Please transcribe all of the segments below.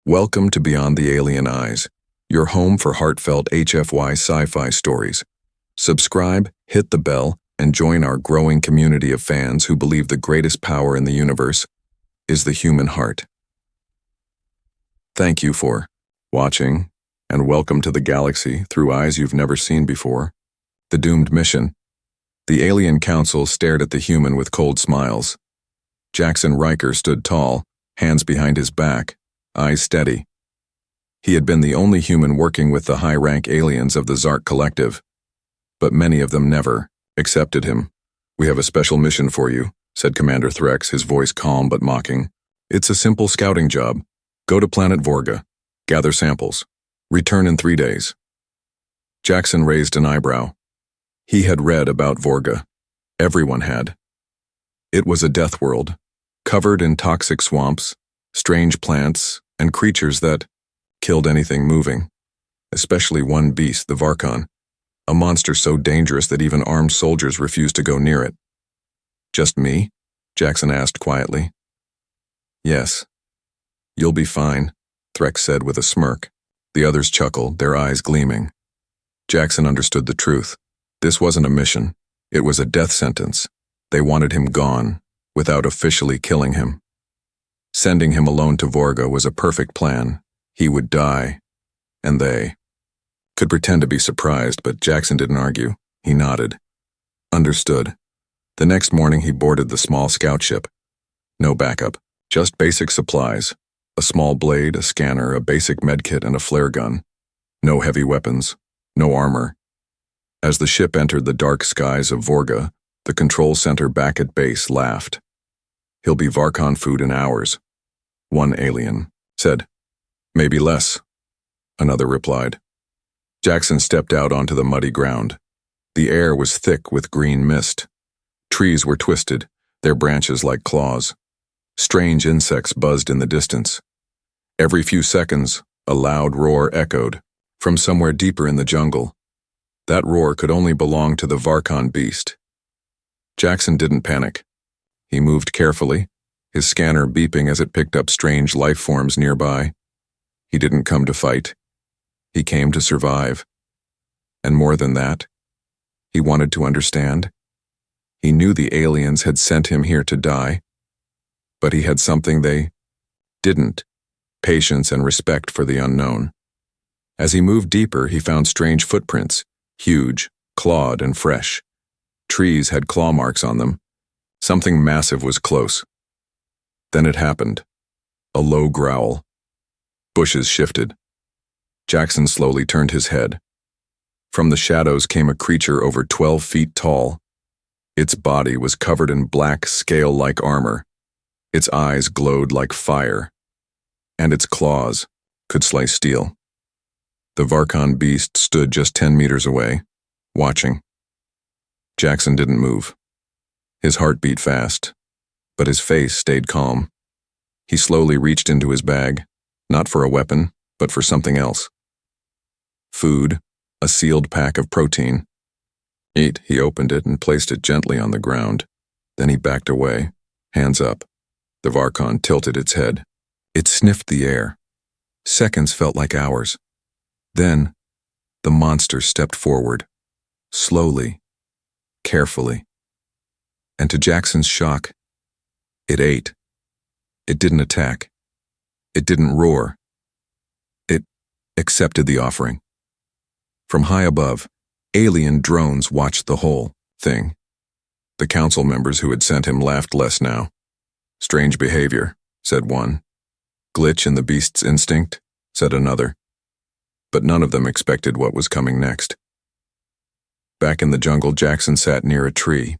Welcome to Beyond the Alien Eyes, your home for heartfelt HFY sci-fi stories. Subscribe, hit the bell, and join our growing community of fans who believe the greatest power in the universe is the human heart. Thank you for watching, and welcome to the galaxy through eyes you've never seen before. The doomed mission. The alien council stared at the human with cold smiles. Jackson Riker stood tall, hands behind his back, eyes steady. He had been the only human working with the high-rank aliens of the Zark Collective, but many of them never accepted him. "We have a special mission for you," said Commander Threx, his voice calm but mocking. "It's a simple scouting job. Go to planet Vorga, gather samples, return in 3 days." Jackson raised an eyebrow. He had read about Vorga. Everyone had. It was a death world, covered in toxic swamps, strange plants, and creatures that killed anything moving, especially one beast, the Varkon, a monster so dangerous that even armed soldiers refused to go near it. "Just me?" Jackson asked quietly. "Yes. You'll be fine," Threx said with a smirk. The others chuckled, their eyes gleaming. Jackson understood the truth. This wasn't a mission. It was a death sentence. They wanted him gone, without officially killing him. Sending him alone to Vorga was a perfect plan. He would die, and they could pretend to be surprised, but Jackson didn't argue. He nodded. Understood. The next morning he boarded the small scout ship. No backup, just basic supplies. A small blade, a scanner, a basic medkit, and a flare gun. No heavy weapons, no armor. As the ship entered the dark skies of Vorga, the control center back at base laughed. "He'll be Varkon food in hours," one alien said. "Maybe less," another replied. Jackson stepped out onto the muddy ground. The air was thick with green mist. Trees were twisted, their branches like claws. Strange insects buzzed in the distance. Every few seconds, a loud roar echoed from somewhere deeper in the jungle. That roar could only belong to the Varkon Beast. Jackson didn't panic. He moved carefully, his scanner beeping as it picked up strange life forms nearby. He didn't come to fight. He came to survive. And more than that, he wanted to understand. He knew the aliens had sent him here to die, but he had something they didn't: patience and respect for the unknown. As he moved deeper, he found strange footprints, huge, clawed, and fresh. Trees had claw marks on them. Something massive was close. Then it happened. A low growl. Bushes shifted. Jackson slowly turned his head. From the shadows came a creature over 12 feet tall. Its body was covered in black, scale-like armor. Its eyes glowed like fire, and its claws could slice steel. The Varkon Beast stood just 10 meters away, watching. Jackson didn't move. His heart beat fast, but his face stayed calm. He slowly reached into his bag, not for a weapon, but for something else. Food, a sealed pack of protein. "Eat," he opened it and placed it gently on the ground. Then he backed away, hands up. The Varkon tilted its head. It sniffed the air. Seconds felt like hours. Then, the monster stepped forward, slowly, carefully. And to Jackson's shock, it ate. It didn't attack. It didn't roar. It accepted the offering. From high above, alien drones watched the whole thing. The council members who had sent him laughed less now. "Strange behavior," said one. "Glitch in the beast's instinct," said another. But none of them expected what was coming next. Back in the jungle, Jackson sat near a tree,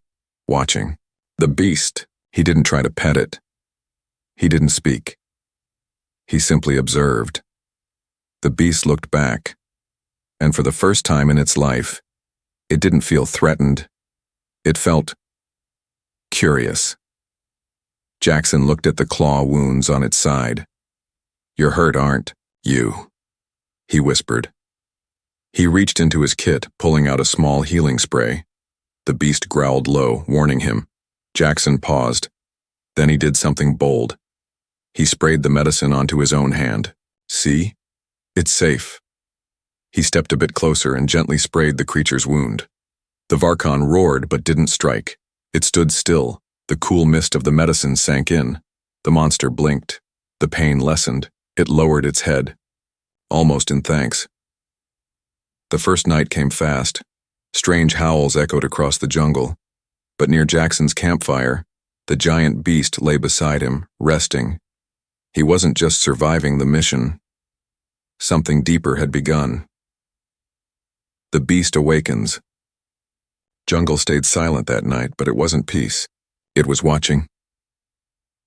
watching. The beast, he didn't try to pet it. He didn't speak. He simply observed. The beast looked back, and for the first time in its life, it didn't feel threatened. It felt curious. Jackson looked at the claw wounds on its side. "You're hurt, aren't you?" he whispered. He reached into his kit, pulling out a small healing spray. The beast growled low, warning him. Jackson paused. Then he did something bold. He sprayed the medicine onto his own hand. See? It's safe. He stepped a bit closer and gently sprayed the creature's wound. The Varkon roared but didn't strike. It stood still. The cool mist of the medicine sank in. The monster blinked. The pain lessened. It lowered its head, almost in thanks. The first night came fast. Strange howls echoed across the jungle. But near Jackson's campfire, the giant beast lay beside him, resting. He wasn't just surviving the mission. Something deeper had begun. The beast awakens. Jungle stayed silent that night, but it wasn't peace. It was watching.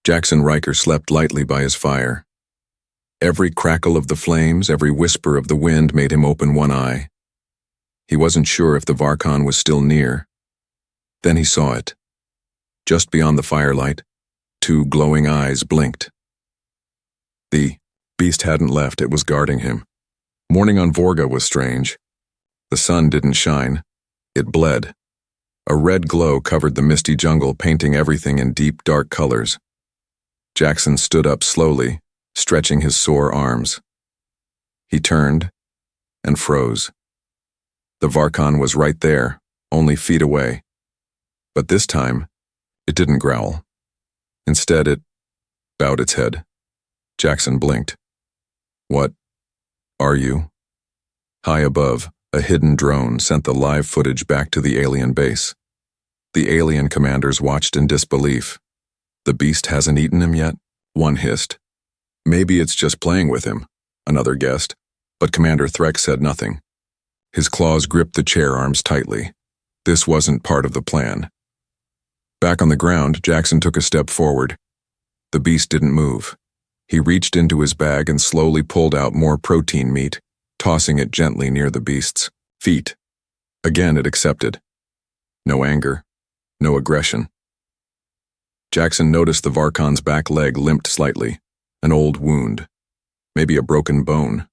Jackson Riker slept lightly by his fire. Every crackle of the flames, every whisper of the wind made him open one eye. He wasn't sure if the Varkon was still near. Then he saw it. Just beyond the firelight, two glowing eyes blinked. The beast hadn't left, it was guarding him. Morning on Vorga was strange. The sun didn't shine. It bled. A red glow covered the misty jungle, painting everything in deep, dark colors. Jackson stood up slowly, stretching his sore arms. He turned and froze. The Varkon was right there, only feet away. But this time, it didn't growl. Instead, it bowed its head. Jackson blinked. What are you? High above, a hidden drone sent the live footage back to the alien base. The alien commanders watched in disbelief. The beast hasn't eaten him yet? One hissed. Maybe it's just playing with him, another guessed, but Commander Threck said nothing. His claws gripped the chair arms tightly. This wasn't part of the plan. Back on the ground, Jackson took a step forward. The beast didn't move. He reached into his bag and slowly pulled out more protein meat, tossing it gently near the beast's feet. Again, it accepted. No anger, no aggression. Jackson noticed the Varkon's back leg limped slightly, an old wound, maybe a broken bone.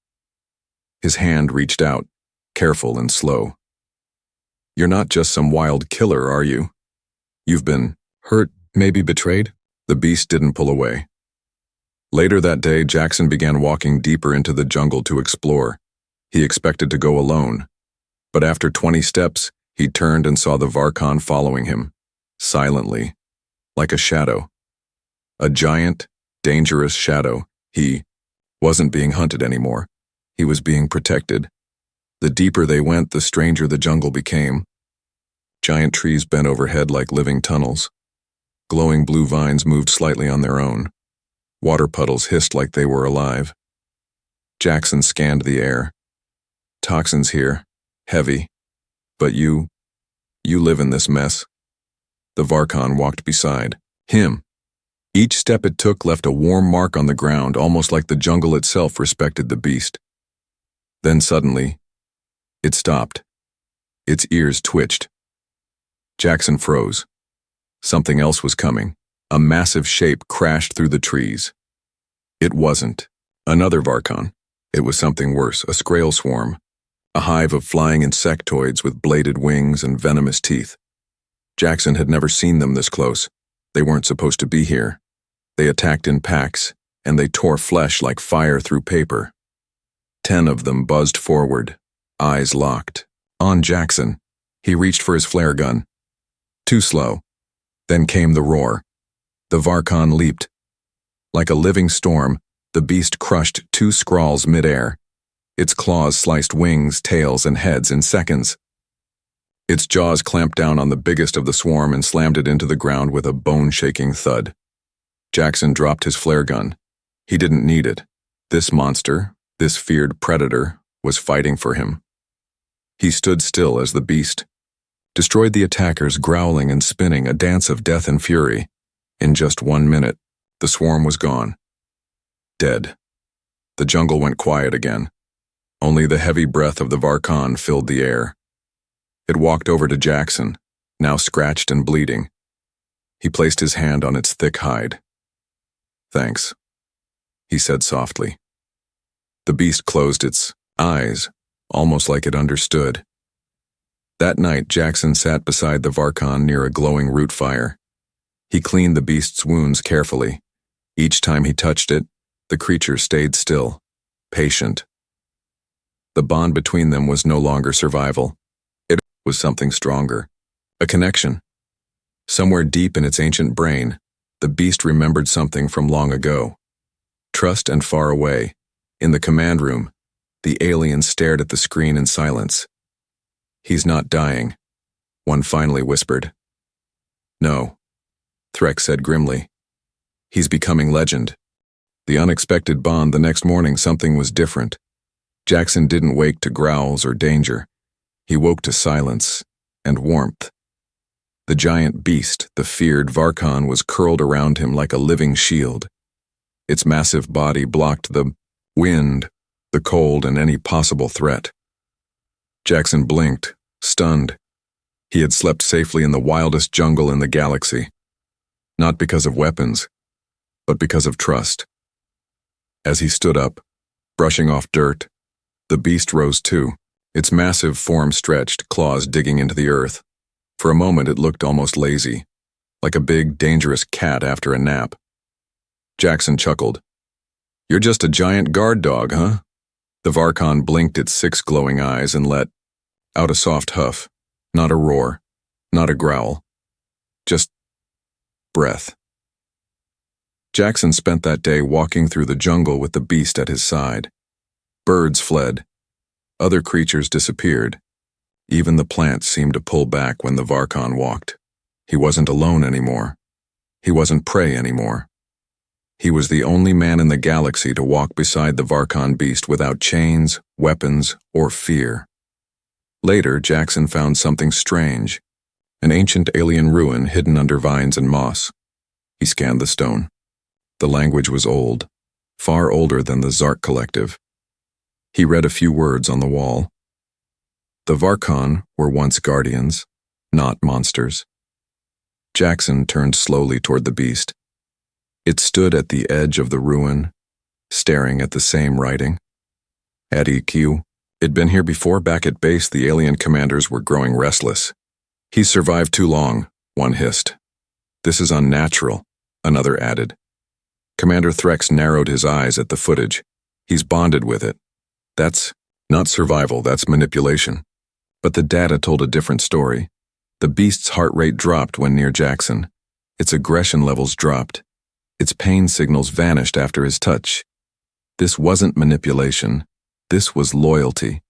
His hand reached out, careful and slow. You're not just some wild killer, are you? You've been hurt, maybe betrayed? The beast didn't pull away. Later that day, Jackson began walking deeper into the jungle to explore. He expected to go alone, but after 20 steps, he turned and saw the Varkon following him, silently, like a shadow. A giant, dangerous shadow. He wasn't being hunted anymore. He was being protected. The deeper they went, the stranger the jungle became. Giant trees bent overhead like living tunnels. Glowing blue vines moved slightly on their own. Water puddles hissed like they were alive. Jackson scanned the air. Toxins here, heavy. But you live in this mess. The Varkon walked beside him. Each step it took left a warm mark on the ground, almost like the jungle itself respected the beast. Then suddenly, it stopped. Its ears twitched. Jackson froze. Something else was coming. A massive shape crashed through the trees. It wasn't another Varkon. It was something worse, a scrael swarm. A hive of flying insectoids with bladed wings and venomous teeth. Jackson had never seen them this close. They weren't supposed to be here. They attacked in packs, and they tore flesh like fire through paper. 10 of them buzzed forward, eyes locked. On Jackson. He reached for his flare gun. Too slow. Then came the roar. The Varkon leaped. Like a living storm, the beast crushed 2 Skrulls midair. Its claws sliced wings, tails, and heads in seconds. Its jaws clamped down on the biggest of the swarm and slammed it into the ground with a bone-shaking thud. Jackson dropped his flare gun. He didn't need it. This monster, this feared predator, was fighting for him. He stood still as the beast destroyed the attackers, growling and spinning, a dance of death and fury. In just 1 minute, the swarm was gone. Dead. The jungle went quiet again. Only the heavy breath of the Varkon filled the air. It walked over to Jackson, now scratched and bleeding. He placed his hand on its thick hide. "Thanks," he said softly. The beast closed its eyes, almost like it understood. That night, Jackson sat beside the Varkon near a glowing root fire. He cleaned the beast's wounds carefully. Each time he touched it, the creature stayed still, patient. The bond between them was no longer survival. It was something stronger. A connection. Somewhere deep in its ancient brain, the beast remembered something from long ago. Trust and far away, in the command room, the alien stared at the screen in silence. "He's not dying," one finally whispered. "No," Threk said grimly. "He's becoming legend." The unexpected bond the next morning, something was different. Jackson didn't wake to growls or danger. He woke to silence and warmth. The giant beast, the feared Varkon, was curled around him like a living shield. Its massive body blocked the wind, the cold, and any possible threat. Jackson blinked, stunned. He had slept safely in the wildest jungle in the galaxy. Not because of weapons, but because of trust. As he stood up, brushing off dirt, the beast rose too, its massive form stretched, claws digging into the earth. For a moment it looked almost lazy, like a big, dangerous cat after a nap. Jackson chuckled. "You're just a giant guard dog, huh?" The Varkon blinked its 6 glowing eyes and let out a soft huff, not a roar, not a growl, just breath. Jackson spent that day walking through the jungle with the beast at his side. Birds fled. Other creatures disappeared. Even the plants seemed to pull back when the Varkon walked. He wasn't alone anymore. He wasn't prey anymore. He was the only man in the galaxy to walk beside the Varkon Beast without chains, weapons, or fear. Later, Jackson found something strange, an ancient alien ruin hidden under vines and moss. He scanned the stone. The language was old, far older than the Zark Collective. He read a few words on the wall. The Varkon were once guardians, not monsters. Jackson turned slowly toward the beast. It stood at the edge of the ruin, staring at the same writing. At EQ, it'd been here before. Back at base, the alien commanders were growing restless. "He's survived too long," one hissed. "This is unnatural," another added. Commander Threx narrowed his eyes at the footage. "He's bonded with it. That's not survival, that's manipulation." But the data told a different story. The beast's heart rate dropped when near Jackson. Its aggression levels dropped. Its pain signals vanished after his touch. This wasn't manipulation. This was loyalty.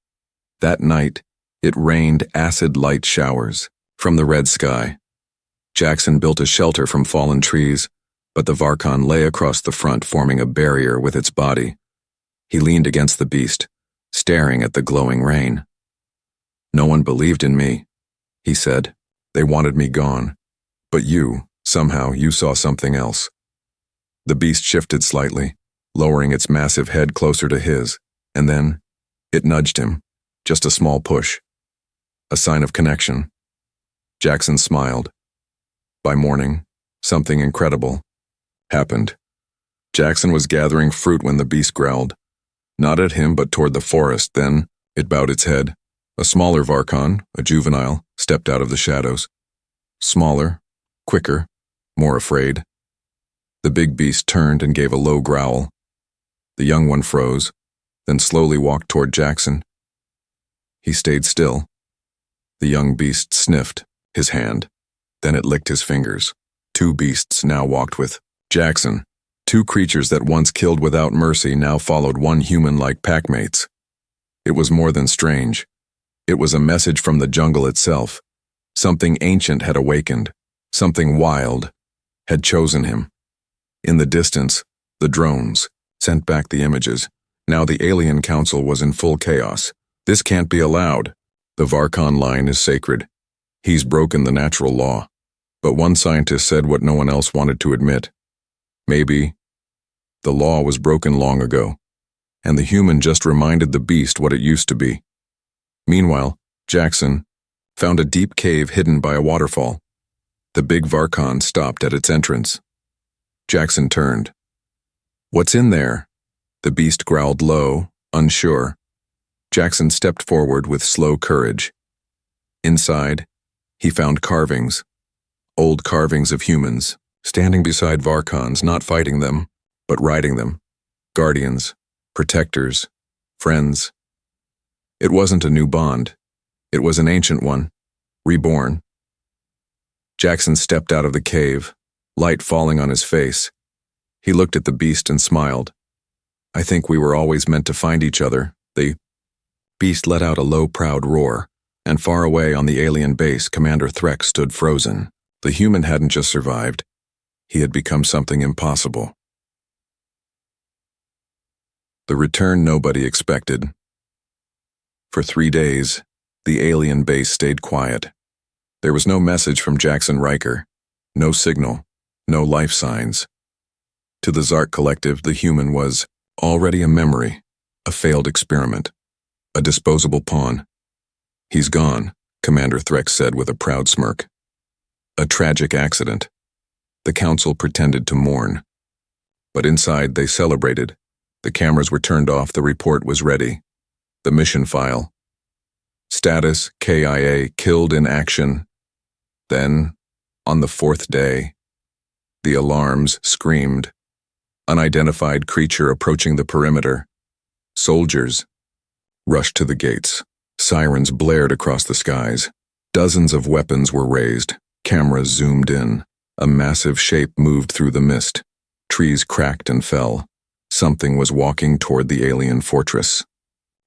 That night, it rained acid light showers from the red sky. Jackson built a shelter from fallen trees, but the Varkon lay across the front, forming a barrier with its body. He leaned against the beast, staring at the glowing rain. "No one believed in me," he said. "They wanted me gone. But you, somehow, you saw something else." The beast shifted slightly, lowering its massive head closer to his, and then it nudged him, just a small push. A sign of connection. Jackson smiled. By morning, something incredible happened. Jackson was gathering fruit when the beast growled. Not at him, but toward the forest. Then it bowed its head. A smaller Varkon, a juvenile, stepped out of the shadows. Smaller, quicker, more afraid. The big beast turned and gave a low growl. The young one froze, then slowly walked toward Jackson. He stayed still. The young beast sniffed his hand. Then it licked his fingers. 2 beasts now walked with Jackson. 2 creatures that once killed without mercy now followed one human like packmates. It was more than strange. It was a message from the jungle itself. Something ancient had awakened. Something wild had chosen him. In the distance, the drones sent back the images. Now the alien council was in full chaos. "This can't be allowed. The Varkon line is sacred. He's broken the natural law." But one scientist said what no one else wanted to admit. Maybe the law was broken long ago, and the human just reminded the beast what it used to be. Meanwhile, Jackson found a deep cave hidden by a waterfall. The big Varkon stopped at its entrance. Jackson turned. "What's in there?" The beast growled low, unsure. Jackson stepped forward with slow courage. Inside, he found carvings. Old carvings of humans, standing beside Varkons, not fighting them, but riding them. Guardians, protectors, friends. It wasn't a new bond. It was an ancient one, reborn. Jackson stepped out of the cave, light falling on his face. He looked at the beast and smiled. I think we were always meant to find each other. The beast let out a low, proud roar, and far away on the alien base, Commander Threx stood frozen. The human hadn't just survived. He had become something impossible. The return nobody expected. For 3 days, the alien base stayed quiet. There was no message from Jackson Riker, no signal, no life signs. To the Zark Collective, the human was already a memory, a failed experiment, a disposable pawn. He's gone, Commander Threx said with a proud smirk. A tragic accident. The council pretended to mourn. But inside they celebrated. The cameras were turned off, the report was ready. The mission file. Status, KIA, killed in action. Then, on the 4th day, the alarms screamed. Unidentified creature approaching the perimeter. Soldiers rushed to the gates. Sirens blared across the skies. Dozens of weapons were raised. Cameras zoomed in. A massive shape moved through the mist. Trees cracked and fell. Something was walking toward the alien fortress.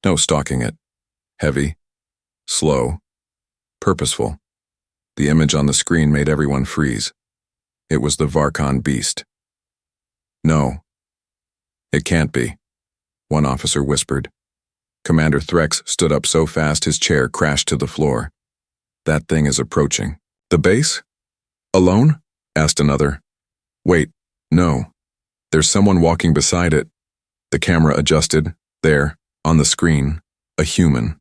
No stalking it. Heavy, slow, purposeful. The image on the screen made everyone freeze. It was the Varkon Beast. No, it can't be, one officer whispered. Commander Threx stood up so fast his chair crashed to the floor. That thing is approaching. The base? Alone? Asked another. Wait, no. There's someone walking beside it. The camera adjusted. There, on the screen, a human.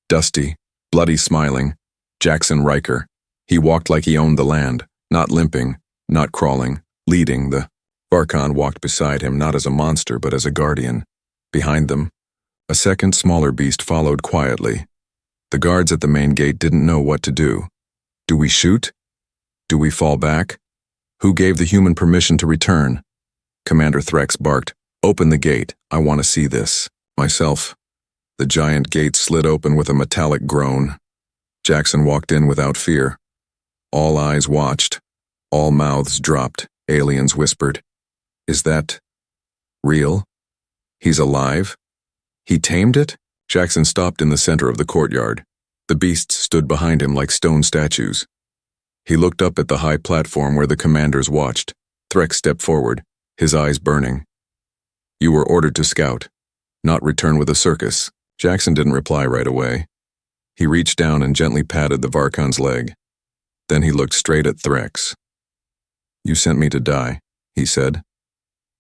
Dusty, bloody smiling. Jackson Riker. He walked like he owned the land, not limping, not crawling, leading. The Varkon walked beside him not as a monster but as a guardian. Behind them, a second smaller beast followed quietly. The guards at the main gate didn't know what to do. Do we shoot? Do we fall back? Who gave the human permission to return? Commander Threx barked, "Open the gate, I want to see this." Myself. The giant gate slid open with a metallic groan. Jackson walked in without fear. All eyes watched. All mouths dropped. Aliens whispered. Is that real? He's alive? He tamed it? Jackson stopped in the center of the courtyard. The beasts stood behind him like stone statues. He looked up at the high platform where the commanders watched. Threx stepped forward, his eyes burning. You were ordered to scout, not return with a circus. Jackson didn't reply right away. He reached down and gently patted the Varkon's leg. Then he looked straight at Threx. You sent me to die, he said,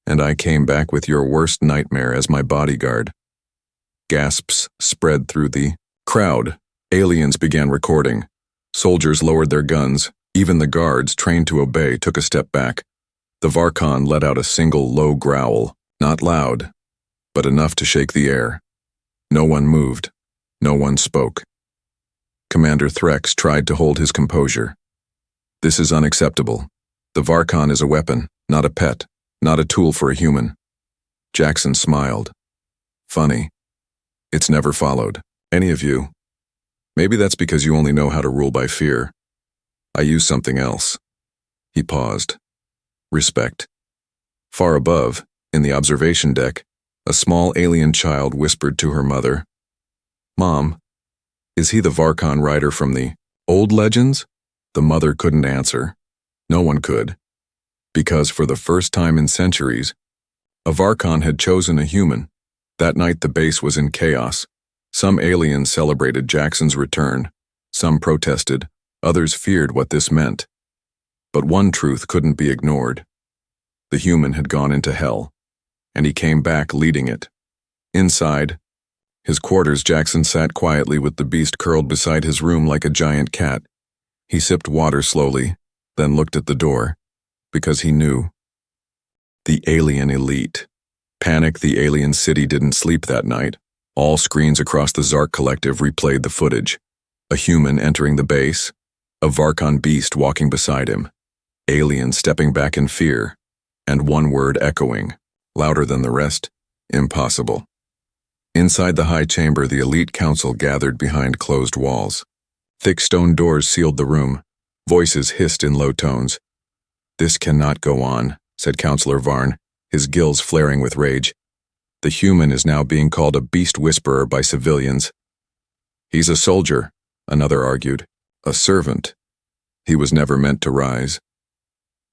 and I came back with your worst nightmare as my bodyguard. Gasps spread through the crowd. Aliens began recording. Soldiers lowered their guns. Even the guards, trained to obey, took a step back. The Varkon let out a single low growl, not loud, but enough to shake the air. No one moved. No one spoke. Commander Threx tried to hold his composure. This is unacceptable. The Varkon is a weapon, not a pet, not a tool for a human. Jackson smiled. Funny. It's never followed. Any of you. Maybe that's because you only know how to rule by fear. I use something else. He paused. Respect. Far above, in the observation deck, a small alien child whispered to her mother, Mom, is he the Varkon rider from the old legends? The mother couldn't answer. No one could. Because for the first time in centuries, a Varkon had chosen a human. That night the base was in chaos. Some aliens celebrated Jackson's return. Some protested. Others feared what this meant. But one truth couldn't be ignored. The human had gone into hell, and he came back leading it. Inside his quarters, Jackson sat quietly with the beast curled beside his room like a giant cat. He sipped water slowly, then looked at the door, because he knew. The alien elite. Panic, the alien city didn't sleep that night. All screens across the Zark Collective replayed the footage. A human entering the base, a Varkon Beast walking beside him, aliens stepping back in fear, and one word echoing, louder than the rest, Impossible. Inside the high chamber, the elite council gathered behind closed walls. Thick stone doors sealed the room. Voices hissed in low tones. "This cannot go on," said Councillor Varn, his gills flaring with rage. "The human is now being called a beast whisperer by civilians." "He's a soldier," another argued. "A servant. He was never meant to rise."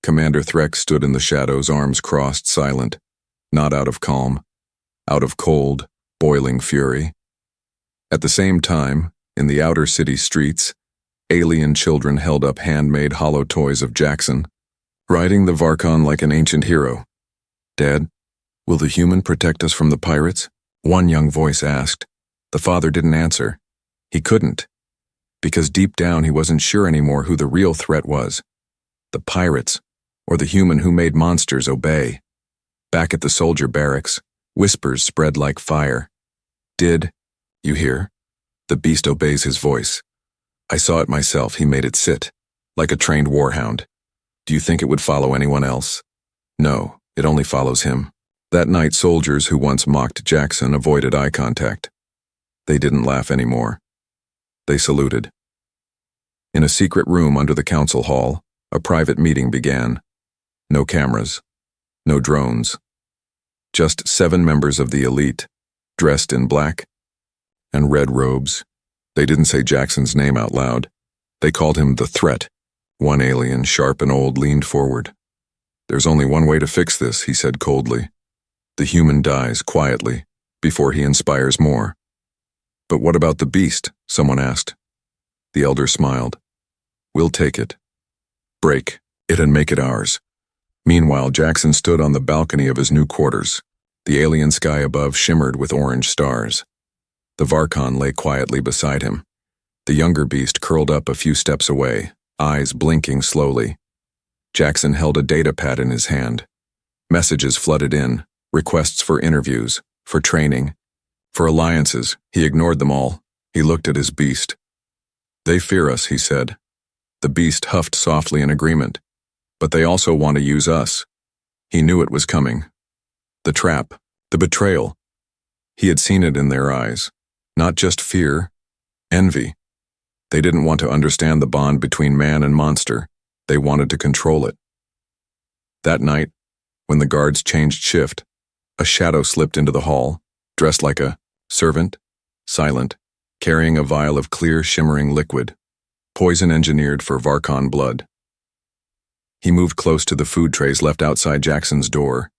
Commander Threx stood in the shadows, arms crossed, silent, not out of calm, out of cold, boiling fury. At the same time, in the outer city streets, alien children held up handmade hollow toys of Jackson, riding the Varkon like an ancient hero. "Dad, will the human protect us from the pirates?" one young voice asked. The father didn't answer. He couldn't, because deep down he wasn't sure anymore who the real threat was. The pirates, or the human who made monsters obey. Back at the soldier barracks, whispers spread like fire. "Did you hear? The beast obeys his voice. I saw it myself. He made it sit, like a trained warhound. Do you think it would follow anyone else? No, it only follows him." That night, soldiers who once mocked Jackson avoided eye contact. They didn't laugh anymore. They saluted. In a secret room under the council hall, a private meeting began. No cameras, no drones. Just 7 members of the elite, dressed in black and red robes. They didn't say Jackson's name out loud. They called him the Threat. One alien, sharp and old, leaned forward. "There's only one way to fix this," he said coldly. "The human dies quietly before he inspires more." "But what about the beast?" someone asked. The elder smiled. "We'll take it. Break it and make it ours." Meanwhile, Jackson stood on the balcony of his new quarters. The alien sky above shimmered with orange stars. The Varkon lay quietly beside him. The younger beast curled up a few steps away, eyes blinking slowly. Jackson held a data pad in his hand. Messages flooded in, requests for interviews, for training, for alliances. He ignored them all. He looked at his beast. "They fear us," he said. The beast huffed softly in agreement. "But they also want to use us." He knew it was coming. The trap, the betrayal. He had seen it in their eyes. Not just fear, envy. They didn't want to understand the bond between man and monster. They wanted to control it. That night, when the guards changed shift, a shadow slipped into the hall, dressed like a servant, silent, carrying a vial of clear, shimmering liquid, poison engineered for Varkon blood. He moved close to the food trays left outside Jackson's door.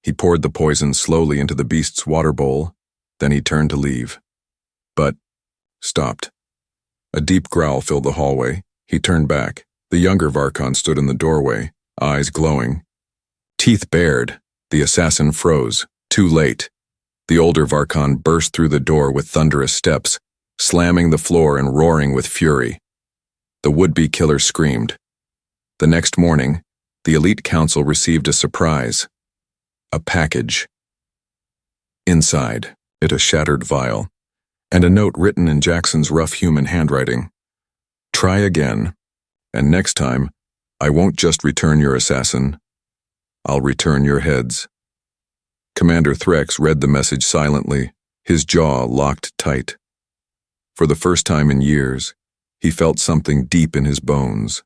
He poured the poison slowly into the beast's water bowl, then he turned to leave. But stopped. A deep growl filled the hallway. He turned back. The younger Varkon stood in the doorway, eyes glowing. Teeth bared, the assassin froze. Too late. The older Varkon burst through the door with thunderous steps, slamming the floor and roaring with fury. The would-be killer screamed. The next morning, the elite council received a surprise. A package. Inside it, a shattered vial, and a note written in Jackson's rough human handwriting. "Try again, and next time, I won't just return your assassin, I'll return your heads." Commander Threx read the message silently, his jaw locked tight. For the first time in years, he felt something deep in his bones.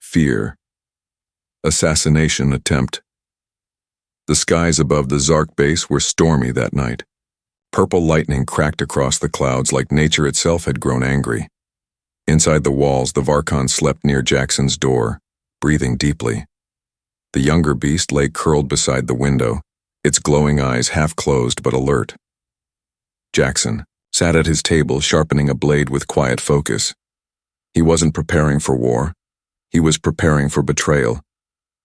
Fear. Assassination attempt. The skies above the Zark base were stormy that night. Purple lightning cracked across the clouds like nature itself had grown angry. Inside the walls, the Varkon slept near Jackson's door, breathing deeply. The younger beast lay curled beside the window, its glowing eyes half closed but alert. Jackson sat at his table, sharpening a blade with quiet focus. He wasn't preparing for war. He was preparing for betrayal.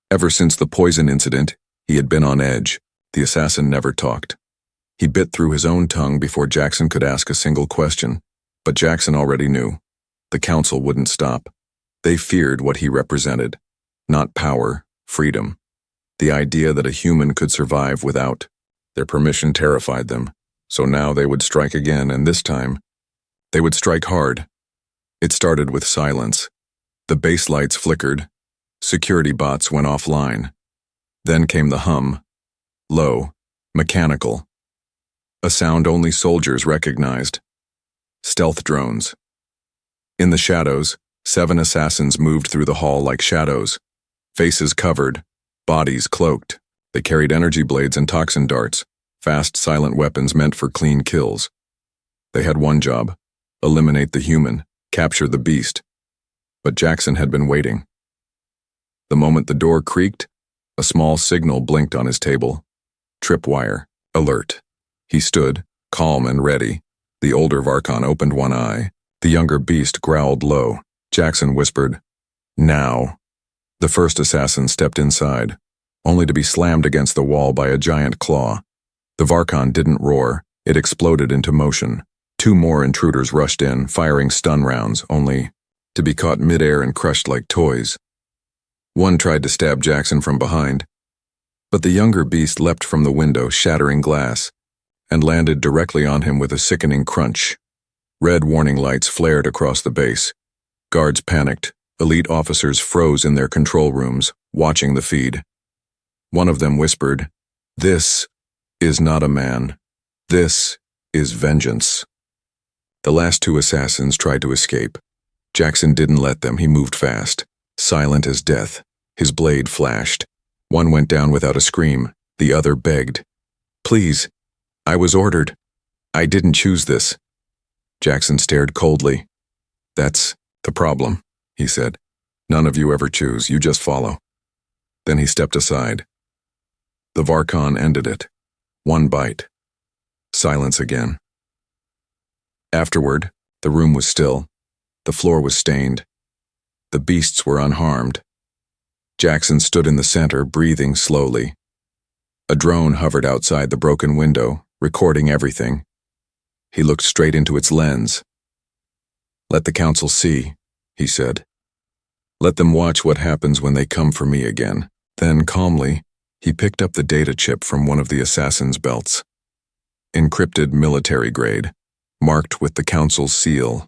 Ever since the poison incident, he had been on edge. The assassin never talked. He bit through his own tongue before Jackson could ask a single question. But Jackson already knew. The council wouldn't stop. They feared what he represented. Not power, freedom. The idea that a human could survive without their permission terrified them. So now they would strike again, and this time, they would strike hard. It started with silence. The base lights flickered. Security bots went offline. Then came the hum. Low, mechanical, a sound only soldiers recognized. Stealth drones. In the shadows, 7 assassins moved through the hall like shadows, faces covered, bodies cloaked. They carried energy blades and toxin darts, fast, silent weapons meant for clean kills. They had one job: eliminate the human, capture the beast. But Jackson had been waiting. The moment the door creaked, a small signal blinked on his table. Tripwire, alert. He stood, calm and ready. The older Varkon opened one eye. The younger beast growled low. Jackson whispered, "Now." The first assassin stepped inside, only to be slammed against the wall by a giant claw. The Varkon didn't roar. It exploded into motion. 2 more intruders rushed in, firing stun rounds, only to be caught midair and crushed like toys. One tried to stab Jackson from behind, but the younger beast leapt from the window, shattering glass, and landed directly on him with a sickening crunch. Red warning lights flared across the base. Guards panicked. Elite officers froze in their control rooms, watching the feed. One of them whispered, "This is not a man. This is vengeance." The last 2 assassins tried to escape. Jackson didn't let them. He moved fast, silent as death. His blade flashed. One went down without a scream. The other begged, "Please, I was ordered. I didn't choose this." Jackson stared coldly. "That's the problem," he said. "None of you ever choose. You just follow." Then he stepped aside. The Varkon ended it. One bite. Silence again. Afterward, the room was still. The floor was stained. The beasts were unharmed. Jackson stood in the center, breathing slowly. A drone hovered outside the broken window, recording everything. He looked straight into its lens. "Let the council see," he said. "Let them watch what happens when they come for me again." Then, calmly, he picked up the data chip from one of the assassins' belts. Encrypted military grade, marked with the council's seal.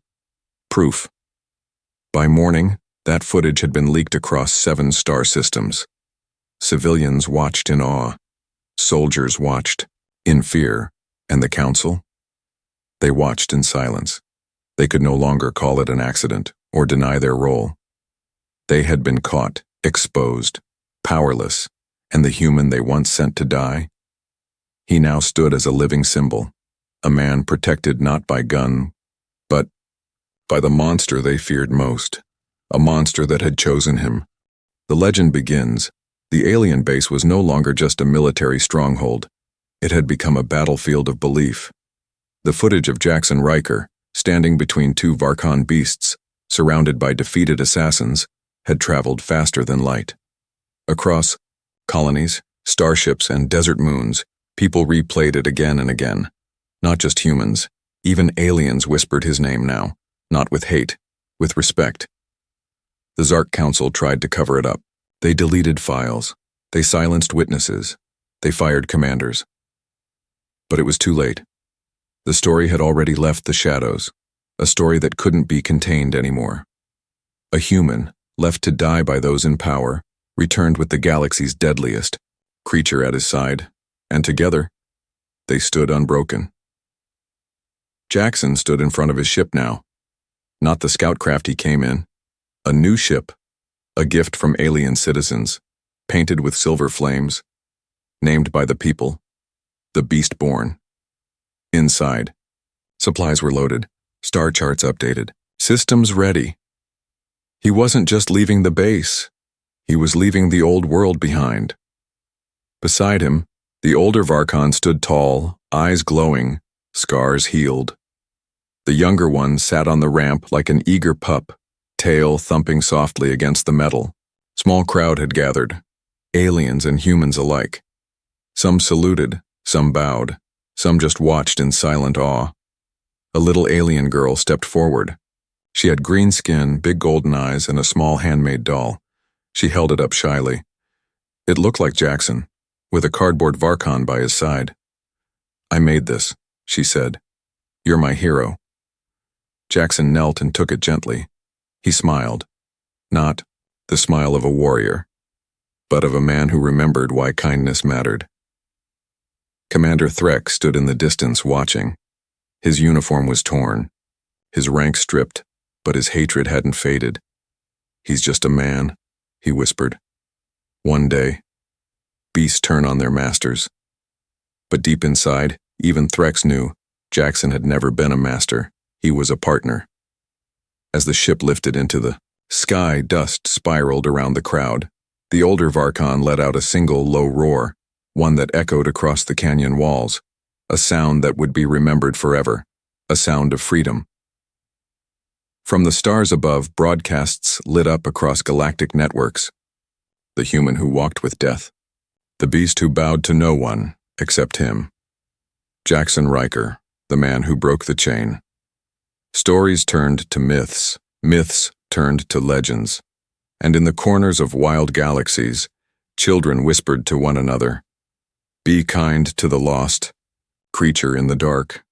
Proof. By morning, that footage had been leaked across 7 star systems. Civilians watched in awe. Soldiers watched, in fear. And the council? They watched in silence. They could no longer call it an accident or deny their role. They had been caught, exposed, powerless, and the human they once sent to die? He now stood as a living symbol, a man protected not by gun, but by the monster they feared most, a monster that had chosen him. The legend begins. The alien base was no longer just a military stronghold. It had become a battlefield of belief. The footage of Jackson Riker, standing between 2 Varkon beasts, surrounded by defeated assassins, had traveled faster than light. Across colonies, starships, and desert moons, people replayed it again and again. Not just humans, even aliens whispered his name now, not with hate, with respect. The Zark Council tried to cover it up. They deleted files. They silenced witnesses. They fired commanders. But it was too late. The story had already left the shadows, a story that couldn't be contained anymore. A human, left to die by those in power, returned with the galaxy's deadliest creature at his side, and together, they stood unbroken. Jackson stood in front of his ship now. Not the scout craft he came in. A new ship, a gift from alien citizens, painted with silver flames, named by the people, the Beastborn. Inside, supplies were loaded, star charts updated, systems ready. He wasn't just leaving the base. He was leaving the old world behind. Beside him, the older Varkon stood tall, eyes glowing, scars healed. The younger one sat on the ramp like an eager pup, tail thumping softly against the metal. Small crowd had gathered, aliens and humans alike. Some saluted, some bowed, some just watched in silent awe. A little alien girl stepped forward. She had green skin, big golden eyes, and a small handmade doll. She held it up shyly. It looked like Jackson, with a cardboard Varkon by his side. "I made this," she said. "You're my hero." Jackson knelt and took it gently. He smiled. Not the smile of a warrior, but of a man who remembered why kindness mattered. Commander Threk stood in the distance watching. His uniform was torn, his rank stripped, but his hatred hadn't faded. "He's just a man," he whispered. "One day, beasts turn on their masters." But deep inside, even Threx knew Jackson had never been a master. He was a partner. As the ship lifted into the sky, dust spiraled around the crowd. The older Varkon let out a single low roar, one that echoed across the canyon walls, a sound that would be remembered forever, a sound of freedom. From the stars above, broadcasts lit up across galactic networks. The human who walked with death. The beast who bowed to no one except him. Jackson Riker, the man who broke the chain. Stories turned to myths, myths turned to legends, and in the corners of wild galaxies, children whispered to one another, "Be kind to the lost creature in the dark.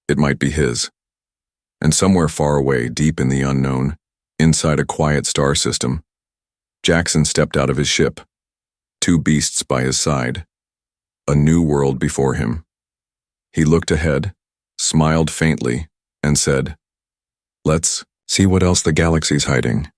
It might be his." And somewhere far away, deep in the unknown, inside a quiet star system, Jackson stepped out of his ship, two beasts by his side, a new world before him. He looked ahead, smiled faintly, and said, "Let's see what else the galaxy's hiding."